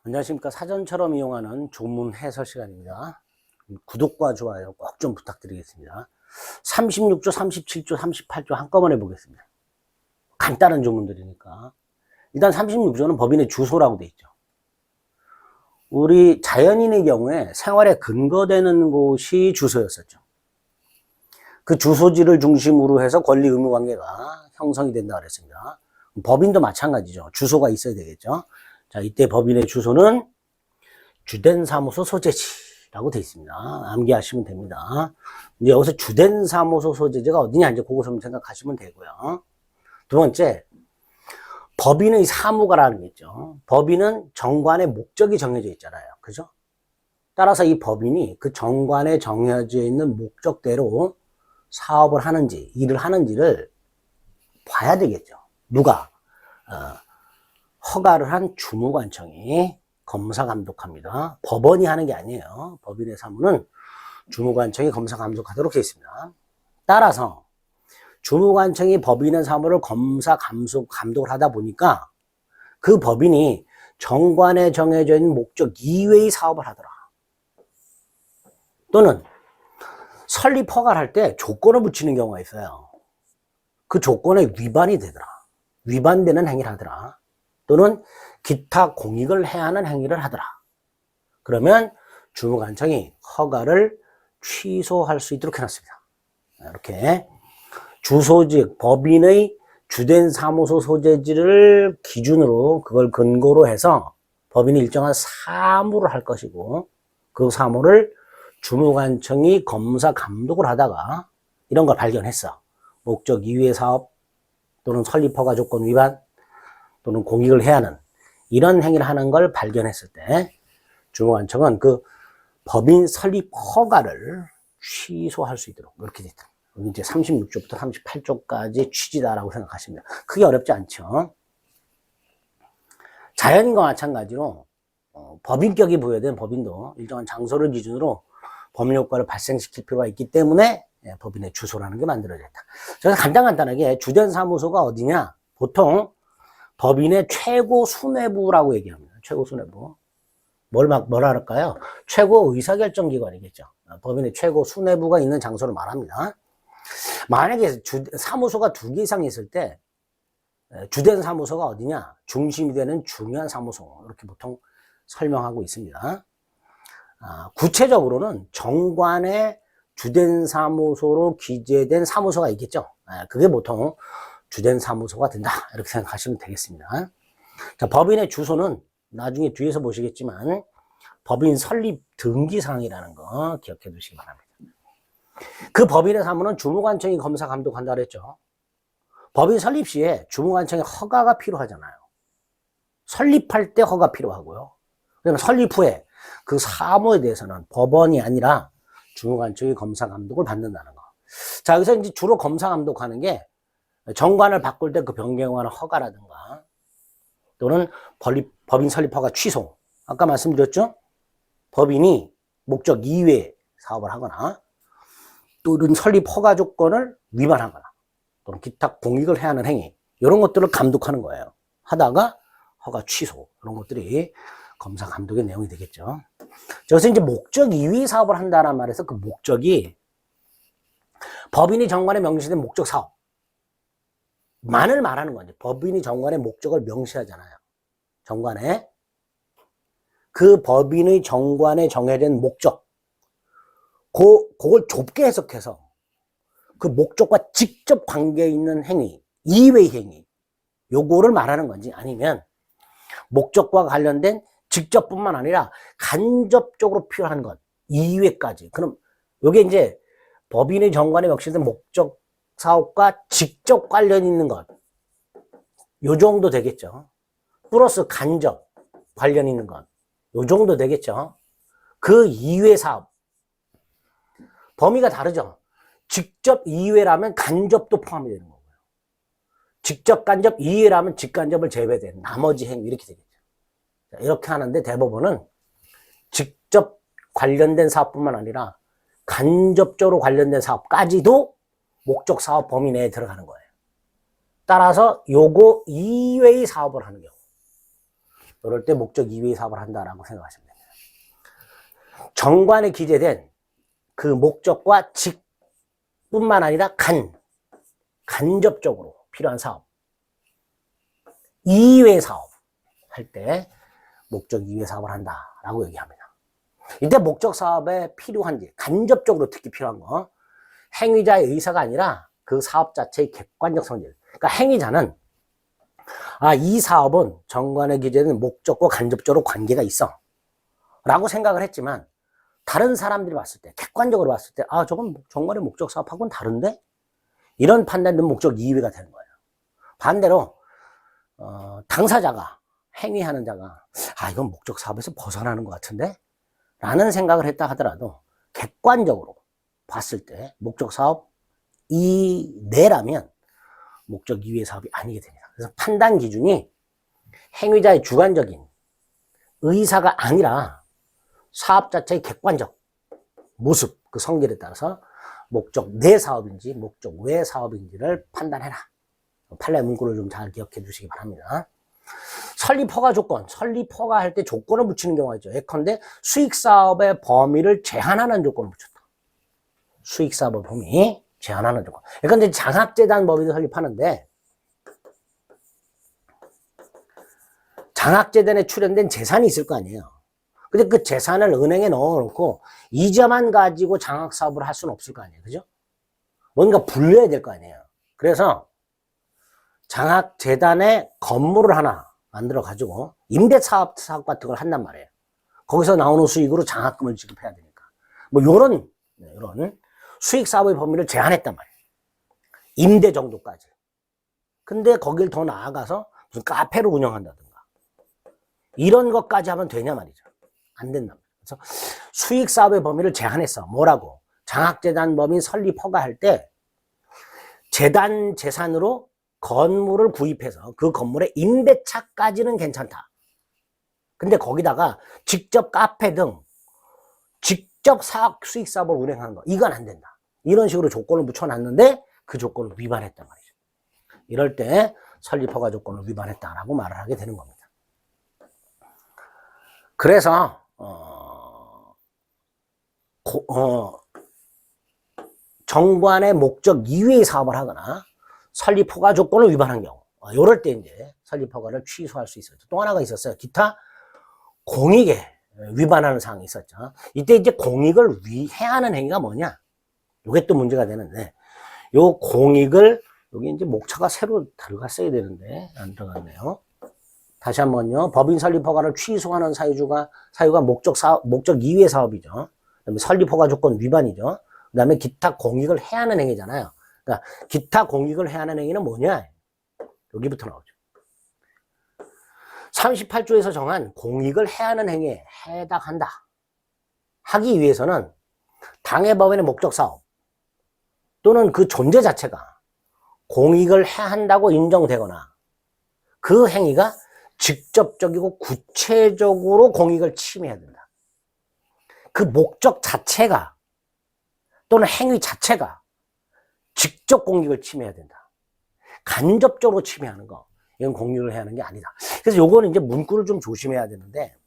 안녕하십니까. 사전처럼 이용하는 조문 해설 시간입니다. 구독과 좋아요 꼭 좀 부탁드리겠습니다. 36조, 37조, 38조 한꺼번에 보겠습니다. 간단한 조문들이니까. 일단 36조는 법인의 주소라고 돼 있죠. 우리 자연인의 경우에 생활에 근거되는 곳이 주소였었죠. 그 주소지를 중심으로 해서 권리 의무 관계가 형성이 된다고 그랬습니다. 법인도 마찬가지죠. 주소가 있어야 되겠죠. 자, 이때 법인의 주소는 주된 사무소 소재지라고 되어 있습니다. 암기하시면 됩니다. 이제 여기서 주된 사무소 소재지가 어디냐, 이제 그거 좀 생각하시면 되고요. 두 번째, 법인의 사무가라는 게 있죠. 법인은 정관의 목적이 정해져 있잖아요. 그죠? 따라서 이 법인이 그 정관에 정해져 있는 목적대로 사업을 하는지, 일을 하는지를 봐야 되겠죠. 누가? 허가를 한 주무관청이 검사 감독합니다. 법원이 하는 게 아니에요. 법인의 사무는 주무관청이 검사 감독하도록 되어 있습니다. 따라서 주무관청이 법인의 사무를 검사 감독을 하다 보니까 그 법인이 정관에 정해져 있는 목적 이외의 사업을 하더라. 또는 설립 허가를 할 때 조건을 붙이는 경우가 있어요. 그 조건에 위반이 되더라. 위반되는 행위를 하더라. 또는 기타 공익을 해야 하는 행위를 하더라. 그러면 주무관청이 허가를 취소할 수 있도록 해놨습니다. 이렇게 주소지, 법인의 주된 사무소 소재지를 기준으로 그걸 근거로 해서 법인이 일정한 사무를 할 것이고 그 사무를 주무관청이 검사 감독을 하다가 이런 걸 발견했어. 목적 이외의 사업 또는 설립허가 조건 위반 또는 공익을 해야 하는 이런 행위를 하는 걸 발견했을 때 주무관청은 그 법인 설립 허가를 취소할 수 있도록 이렇게 됐다. 이제 36조부터 38조까지 취지다라고 생각하시면 크게 어렵지 않죠. 자연인과 마찬가지로 법인격이 부여된 법인도 일정한 장소를 기준으로 법률 효과를 발생시킬 필요가 있기 때문에 법인의 주소라는 게 만들어졌다. 그래서 간단하게 주된 사무소가 어디냐? 보통 법인의 최고 수뇌부라고 얘기합니다. 최고 수뇌부. 뭐라 할까요? 최고 의사결정기관이겠죠. 법인의 최고 수뇌부가 있는 장소를 말합니다. 만약에 사무소가 2개 이상 있을 때 주된 사무소가 어디냐? 중심이 되는 중요한 사무소. 이렇게 보통 설명하고 있습니다. 구체적으로는 정관의 주된 사무소로 기재된 사무소가 있겠죠. 그게 보통 주된 사무소가 된다. 이렇게 생각하시면 되겠습니다. 자, 법인의 주소는 나중에 뒤에서 보시겠지만 법인 설립 등기사항이라는 거 기억해 두시기 바랍니다. 그 법인의 사무는 주무관청이 검사 감독한다 그랬죠. 법인 설립 시에 주무관청의 허가가 필요하잖아요. 설립할 때 허가 필요하고요. 그다음에 설립 후에 그 사무에 대해서는 법원이 아니라 주무관청이 검사 감독을 받는다는 거. 자, 여기서 이제 주로 검사 감독하는 게 정관을 바꿀 때 그 변경하는 허가라든가 또는 법인 설립 허가 취소. 아까 말씀드렸죠? 법인이 목적 이외에 사업을 하거나 또는 설립 허가 조건을 위반하거나 또는 기타 공익을 해야 하는 행위 이런 것들을 감독하는 거예요. 하다가 허가 취소 이런 것들이 검사 감독의 내용이 되겠죠. 여기서 이제 목적 이외의 사업을 한다는 말에서 그 목적이 법인이 정관에 명시된 목적 사업 만을 말하는 거죠. 법인이 정관의 목적을 명시하잖아요. 정관에 그 법인의 정관에 정해진 목적 그걸 좁게 해석해서 그 목적과 직접 관계 있는 행위 이외의 행위 요거를 말하는 건지 아니면 목적과 관련된 직접뿐만 아니라 간접적으로 필요한 것 이외까지. 그럼 요게 이제 법인의 정관에 명시된 목적 사업과 직접 관련 있는 것 요 정도 되겠죠. 플러스 간접 관련 있는 것 요 정도 되겠죠. 그 이외 사업 범위가 다르죠. 직접 이외라면 간접도 포함이 되는 거고요. 직접 간접 이외라면 직간접을 제외된 나머지 행위 이렇게 되겠죠. 이렇게 하는데 대법원은 직접 관련된 사업뿐만 아니라 간접적으로 관련된 사업까지도 목적 사업 범위 내에 들어가는 거예요. 따라서 요거 이외의 사업을 하는 경우 이럴 때 목적 이외의 사업을 한다라고 생각하시면 됩니다. 정관에 기재된 그 목적과 직뿐만 아니라 간접적으로 필요한 사업, 이외의 사업 할 때 목적 이외의 사업을 한다라고 얘기합니다. 이때 목적 사업에 필요한지, 간접적으로 특히 필요한 거, 행위자의 의사가 아니라 그 사업 자체의 객관적 성질. 그러니까 행위자는 이 사업은 정관에 기재된 목적과 간접적으로 관계가 있어 라고 생각을 했지만, 다른 사람들이 봤을 때, 객관적으로 봤을 때 저건 정관의 목적 사업하고는 다른데? 이런 판단은 목적 이외가 되는 거예요. 반대로 당사자가, 행위하는 자가 이건 목적 사업에서 벗어나는 것 같은데? 라는 생각을 했다 하더라도 객관적으로 봤을 때 목적 사업 이내라면 목적 이외의 사업이 아니게 됩니다. 그래서 판단 기준이 행위자의 주관적인 의사가 아니라 사업 자체의 객관적 모습, 그 성질에 따라서 목적 내 사업인지 목적 외 사업인지를 판단해라. 판례 문구를 좀 잘 기억해 주시기 바랍니다. 설립 허가 조건, 설립 허가 할 때 조건을 붙이는 경우가 있죠. 예컨대 수익사업의 범위를 제한하는 조건을 붙였다. 수익사업의 범위 제한하는 조건. 예컨대 장학재단 법인을 설립하는데, 장학재단에 출연된 재산이 있을 거 아니에요. 근데 그 재산을 은행에 넣어놓고 이자만 가지고 장학사업을 할 수는 없을 거 아니에요. 그죠? 뭔가 불려야 될 거 아니에요. 그래서 장학재단에 건물을 하나 만들어가지고 임대사업 같은 걸 한단 말이에요. 거기서 나오는 수익으로 장학금을 지급해야 되니까. 요런 수익사업의 범위를 제한했단 말이에요. 임대 정도까지. 근데 거길 더 나아가서 무슨 카페를 운영한다든가 이런 것까지 하면 되냐 말이죠. 안 된단 말이에요. 그래서 수익사업의 범위를 제한했어. 뭐라고? 장학재단 법인 설립 허가할 때 재단 재산으로 건물을 구입해서 그 건물의 임대차까지는 괜찮다. 근데 거기다가 직접 카페 등 직접 수익사업을 운행하는 거, 이건 안 된다. 이런 식으로 조건을 붙여놨는데 그 조건을 위반했단 말이죠. 이럴 때 설립허가 조건을 위반했다라고 말을 하게 되는 겁니다. 그래서 정관의 목적 이외의 사업을 하거나 설립허가 조건을 위반한 경우, 이럴 때 이제 설립허가를 취소할 수 있었죠. 또 하나가 있었어요. 기타 공익에 위반하는 사항이 있었죠. 이때 이제 공익을 위해하는 행위가 뭐냐? 이게 또 문제가 되는데, 요 공익을, 여기 이제 목차가 새로 들어갔어야 되는데 안 들어갔네요. 다시 한번요. 법인 설립허가를 취소하는 사유가 목적 이외의 사업이죠. 그다음에 설립허가 조건 위반이죠. 그다음에 기타 공익을 해하는 행위잖아요. 그러니까 기타 공익을 해하는 행위는 뭐냐? 여기부터 나오죠. 38조에서 정한 공익을 해하는 행위에 해당한다 하기 위해서는 당해법인의 목적 사업 또는 그 존재 자체가 공익을 해한다고 인정되거나 그 행위가 직접적이고 구체적으로 공익을 침해해야 된다. 그 목적 자체가 또는 행위 자체가 직접 공익을 침해해야 된다. 간접적으로 침해하는 거, 이건 공익을 해야 하는 게 아니다. 그래서 요거는 이제 문구를 좀 조심해야 되는데,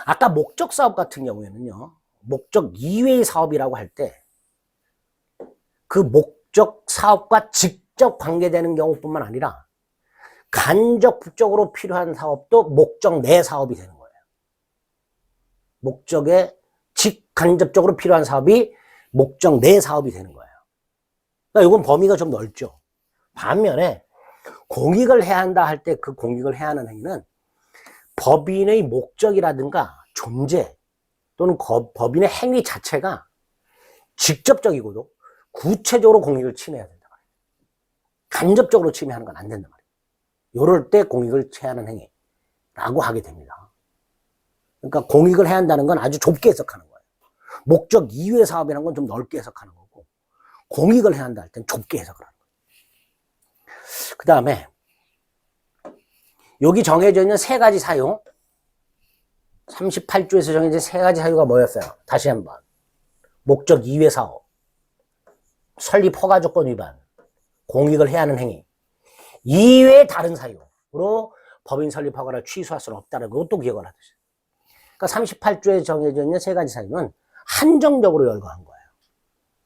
아까 목적 사업 같은 경우에는요, 목적 이외의 사업이라고 할 때 그 목적 사업과 직접 관계되는 경우뿐만 아니라 간접적으로 필요한 사업도 목적 내 사업이 되는 거예요. 목적에 직간접적으로 필요한 사업이 목적 내 사업이 되는 거예요. 그러니까 이건 범위가 좀 넓죠. 반면에 공익을 해야 한다 할 때 그 공익을 해야 하는 행위는 법인의 목적이라든가 존재 또는 법인의 행위 자체가 직접적이고도 구체적으로 공익을 침해해야 된다 말이에요. 간접적으로 침해하는 건 안 된단 말이에요. 이럴 때 공익을 취하는 행위라고 하게 됩니다. 그러니까 공익을 해야 한다는 건 아주 좁게 해석하는 거예요. 목적 이외의 사업이라는 건 좀 넓게 해석하는 거고, 공익을 해야 한다 할 땐 좁게 해석을 하는 거예요. 그 다음에 여기 정해져 있는 세 가지 사유, 38조에서 정해진 세 가지 사유가 뭐였어요? 다시 한번. 목적 이외 사업, 설립 허가 조건 위반, 공익을 해야 하는 행위 이외의 다른 사유로 법인 설립 허가를 취소할 수는 없다는 것도 기억을 하듯이. 그러니까 38조에 정해져 있는 세 가지 사유는 한정적으로 열거한 거예요.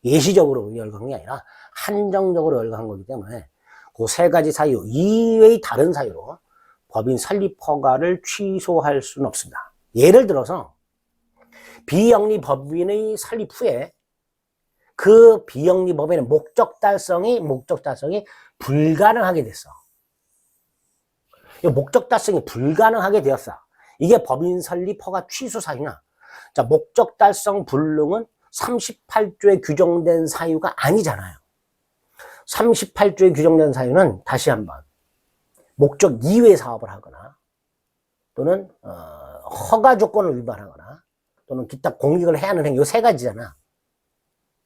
예시적으로 열거한 게 아니라 한정적으로 열거한 거기 때문에 그 세 가지 사유 이외의 다른 사유로 법인 설립 허가를 취소할 수는 없습니다. 예를 들어서 비영리 법인의 설립 후에 그 비영리 법인의 목적 달성이 불가능하게 됐어. 목적 달성이 불가능하게 되었어. 이게 법인 설립 허가 취소 사유나, 자, 목적 달성 불능은 38조에 규정된 사유가 아니잖아요. 38조에 규정된 사유는 다시 한번 목적 이외의 사업을 하거나 또는 허가 조건을 위반하거나 또는 기타 공익을 해야 하는 행위, 이 세 가지잖아.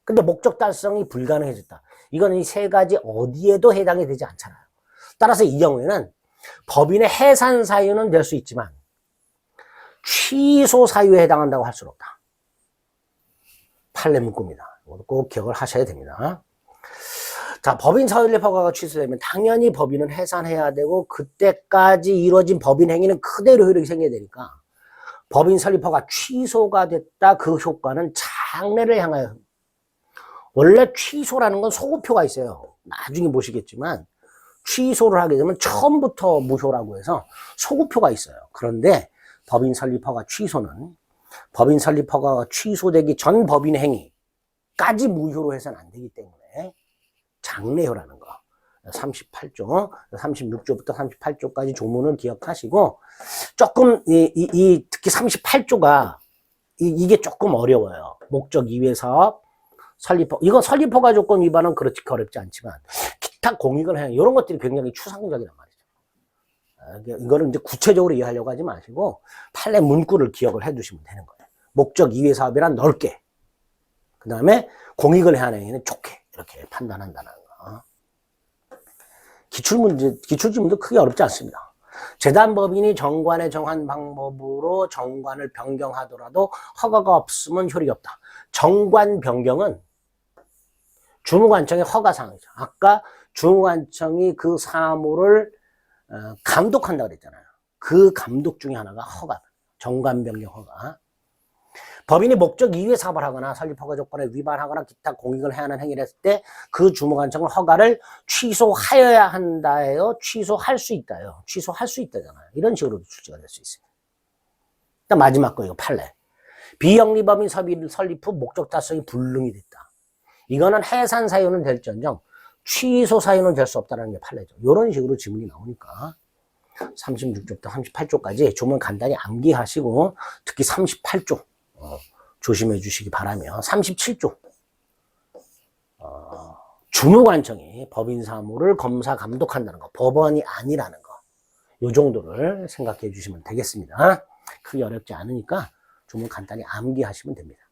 근데 목적 달성이 불가능해졌다. 이거는 이 세 가지 어디에도 해당이 되지 않잖아요. 따라서 이 경우에는 법인의 해산 사유는 될 수 있지만 취소 사유에 해당한다고 할 수는 없다. 판례 문구입니다. 이것도 꼭 기억을 하셔야 됩니다. 자, 법인 설립 허가가 취소되면 당연히 법인은 해산해야 되고 그때까지 이루어진 법인 행위는 그대로 효력이 생겨야 되니까 법인 설립 허가 취소가 됐다. 그 효과는 장래를 향하여, 원래 취소라는 건 소급표가 있어요. 나중에 보시겠지만 취소를 하게 되면 처음부터 무효라고 해서 소급표가 있어요. 그런데 법인 설립 허가 취소는 법인 설립 허가가 취소되기 전 법인 행위까지 무효로 해서는 안 되기 때문에 장래효라는 거. 38조, 36조부터 38조까지 조문을 기억하시고, 조금, 특히 38조가, 이게 조금 어려워요. 목적 이외 사업, 설립허, 이거 설립허가 조건 위반은 그렇게 어렵지 않지만, 기타 공익을 해야, 이런 것들이 굉장히 추상적이란 말이죠. 이거를 이제 구체적으로 이해하려고 하지 마시고, 판례 문구를 기억을 해 두시면 되는 거예요. 목적 이외 사업이란 넓게, 그 다음에 공익을 해야 하는 행위는 좁게, 이렇게 판단한다는 거. 기출지문도 크게 어렵지 않습니다. 재단법인이 정관에 정한 방법으로 정관을 변경하더라도 허가가 없으면 효력이 없다. 정관 변경은 주무관청의 허가사항이죠. 아까 주무관청이 그 사무를 감독한다고 그랬잖아요. 그 감독 중에 하나가 허가, 정관 변경 허가. 법인이 목적 이외 사업을 하거나 설립허가 조건에 위반하거나 기타 공익을 해야 하는 행위를 했을 때 그 주무관청은 허가를 취소하여야 한다예요? 취소할 수 있다요? 취소할 수 있다잖아요. 이런 식으로도 출제가 될 수 있습니다. 일단 마지막 거 이거 판례. 비영리법인 설립 후 목적 달성이 불능이 됐다. 이거는 해산 사유는 될지언정 취소 사유는 될 수 없다는 게 판례죠. 이런 식으로 지문이 나오니까 36조부터 38조까지 조문 간단히 암기하시고 특히 38조 조심해 주시기 바라며 37조 주무관청이 법인 사무를 검사 감독한다는 거, 법원이 아니라는 거, 요 정도를 생각해 주시면 되겠습니다. 크게 어렵지 않으니까 조문 간단히 암기하시면 됩니다.